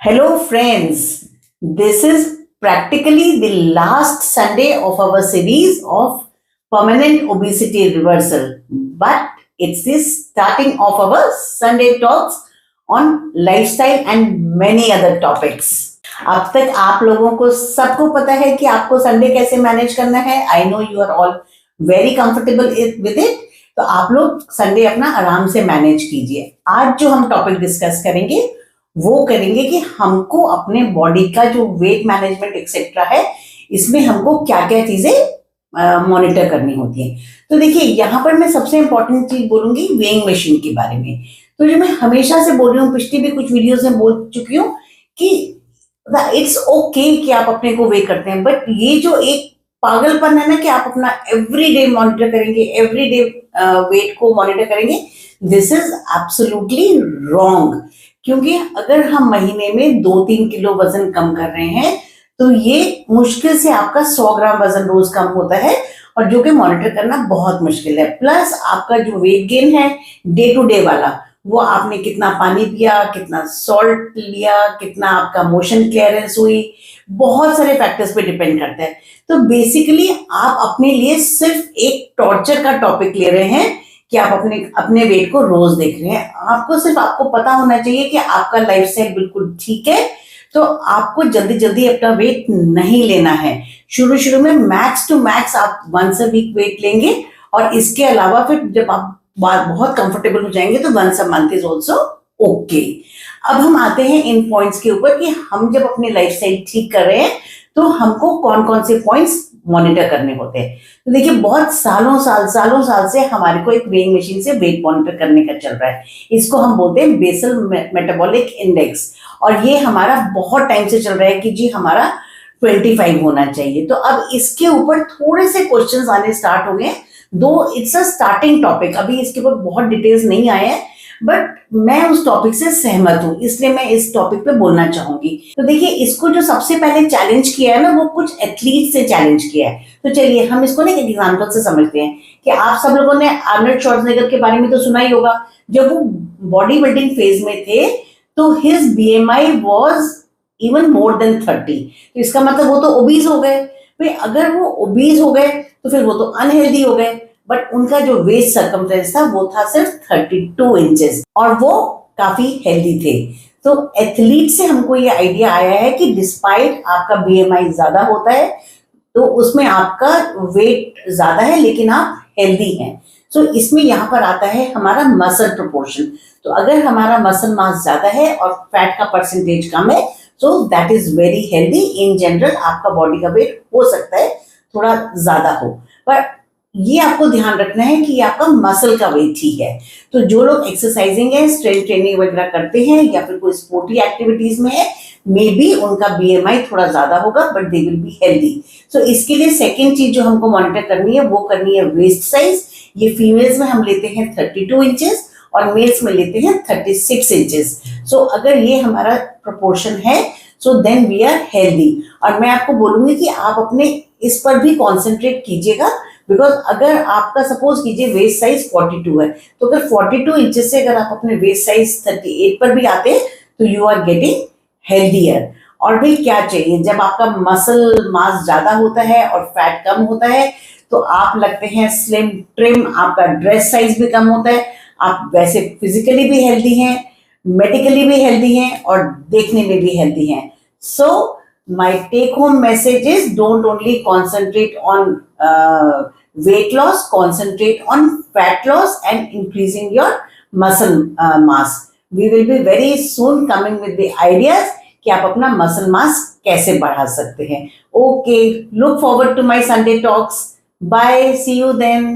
Hello, friends. This is practically the last Sunday of our series of permanent obesity reversal, but it's the starting of our Sunday talks on lifestyle and many other topics. अब तक आप लोगों को सबको पता है कि आपको संडे कैसे मैनेज करना है. I know you are all very comfortable with it. तो आप लोग संडे अपना आराम से मैनेज कीजिए. आज जो हम टॉपिक डिस्कस करेंगे वो करेंगे कि हमको अपने बॉडी का जो वेट मैनेजमेंट एक्सेट्रा है इसमें हमको क्या क्या चीजें मॉनिटर करनी होती है. तो देखिए यहाँ पर मैं सबसे इंपॉर्टेंट चीज बोलूंगी वेइंग मशीन के बारे में. तो जो मैं हमेशा से बोल रही हूँ, पिछली भी कुछ वीडियोस में बोल चुकी हूँ कि इट्स ओके कि आप अपने को वे करते हैं, बट ये जो एक पागलपन है ना कि आप अपना एवरीडे मॉनिटर करेंगे, एवरीडे वेट को मॉनिटर करेंगे, दिस इज एब्सोल्युटली रॉन्ग. क्योंकि अगर हम महीने में 2-3 किलो वजन कम कर रहे हैं तो ये मुश्किल से आपका 100 ग्राम वजन रोज कम होता है, और जो कि मॉनिटर करना बहुत मुश्किल है. प्लस आपका जो वेट गेन है डे टू डे वाला, वो आपने कितना पानी पिया, कितना सॉल्ट लिया, कितना आपका मोशन क्लियरेंस हुई, बहुत सारे फैक्टर्स पे डिपेंड करता है. तो बेसिकली आप अपने लिए सिर्फ एक टॉर्चर का टॉपिक ले रहे हैं कि आप अपने वेट को रोज देख रहे हैं. आपको पता होना चाहिए कि आपका लाइफस्टाइल बिल्कुल ठीक है. तो आपको जल्दी जल्दी अपना वेट नहीं लेना है. शुरू में मैक्स टू मैक्स आप वंस अ वीक वेट लेंगे, और इसके अलावा फिर जब आप बहुत कंफर्टेबल हो जाएंगे तो once a month is also okay. अब हम आते हैं इन पॉइंट्स के ऊपर कि हम जब अपने लाइफस्टाइल ठीक कर रहे हैं तो हमको कौन कौन से पॉइंट्स मॉनिटर करने होते हैं. तो देखिए बहुत सालों साल से हमारे को एक वेइंग मशीन से वेट मॉनिटर करने का चल रहा है. इसको हम बोलते हैं बेसल मेटाबॉलिक इंडेक्स, और ये हमारा बहुत टाइम से चल रहा है कि जी हमारा 25 होना चाहिए. तो अब इसके ऊपर थोड़े से क्वेश्चंस आने स्टार्ट हो गए, दो इट्स अ स्टार्टिंग टॉपिक. अभी इसके ऊपर बहुत डिटेल्स नहीं आए हैं, बट मैं उस टॉपिक से सहमत हूं, इसलिए मैं इस टॉपिक पे बोलना चाहूंगी. तो देखिए इसको जो सबसे पहले चैलेंज किया है ना, वो कुछ एथलीट से चैलेंज किया है. तो चलिए हम इसको ना एक एग्जांपल से समझते हैं कि आप सब लोगों ने आर्नल्ड श्वार्ज़नेगर के बारे में तो सुना ही होगा. जब वो बॉडी बिल्डिंग फेज में थे तो his BMI was even more than 30. तो इसका मतलब वो तो ओबीज हो गए. भाई अगर वो ओबीज हो गए तो फिर वो तो अनहेल्दी हो गए, बट उनका जो वेस्ट सर्कमफ्रेंस था वो था सिर्फ 32 इंचेस, और वो काफी हेल्दी थे. तो एथलीट से हमको ये आइडिया आया है कि डिस्पाइट आपका बीएमआई ज्यादा होता है तो उसमें आपका वेट ज्यादा है लेकिन आप हेल्दी हैं. सो इसमें यहाँ पर आता है हमारा मसल प्रोपोर्शन. तो अगर हमारा मसल मास ज्यादा है और फैट का परसेंटेज कम है, so that is very healthy. In general आपका बॉडी का वेट हो सकता है थोड़ा ज्यादा हो, पर ये आपको ध्यान रखना है कि आपका मसल का वेट ठीक है. तो जो लोग एक्सरसाइजिंग है, स्ट्रेंथ ट्रेनिंग वगैरह करते हैं या फिर कोई स्पोर्टी एक्टिविटीज में है, मे बी उनका बीएमआई थोड़ा ज्यादा होगा, but they will be healthy. So इसके लिए सेकेंड चीज जो हमको मॉनिटर करनी है वो करनी है वेस्ट साइज. ये फीमेल्स में हम लेते हैं 32 इंचेस और मेल्स में लेते हैं 36 इंचेस. सो अगर ये हमारा प्रोपोर्शन है so then we are healthy. और मैं आपको बोलूंगी कि आप अपने इस पर भी कॉन्सेंट्रेट कीजिएगा, बिकॉज अगर आपका सपोज कीजिए वेस्ट साइज 42 है, तो अगर 42 इंचेस से अगर आप अपने वेस्ट साइज 38 पर भी आते हैं तो यू आर गेटिंग हेल्दियर. और भाई क्या चाहिए, जब आपका मसल मास ज्यादा होता है और फैट कम होता है तो आप लगते हैं स्लिम ट्रिम, आपका ड्रेस साइज भी कम होता है, आप वैसे फिजिकली भी हेल्दी हैं, मेडिकली भी हेल्दी हैं और देखने में भी हेल्दी हैं. सो my take home message is don't only concentrate on weight loss, concentrate on fat loss and increasing your muscle mass. We will be very soon coming with the ideas कि आप अपना muscle mass कैसे बढ़ा सकते हैं. Okay, look forward to my Sunday talks. Bye, see you then.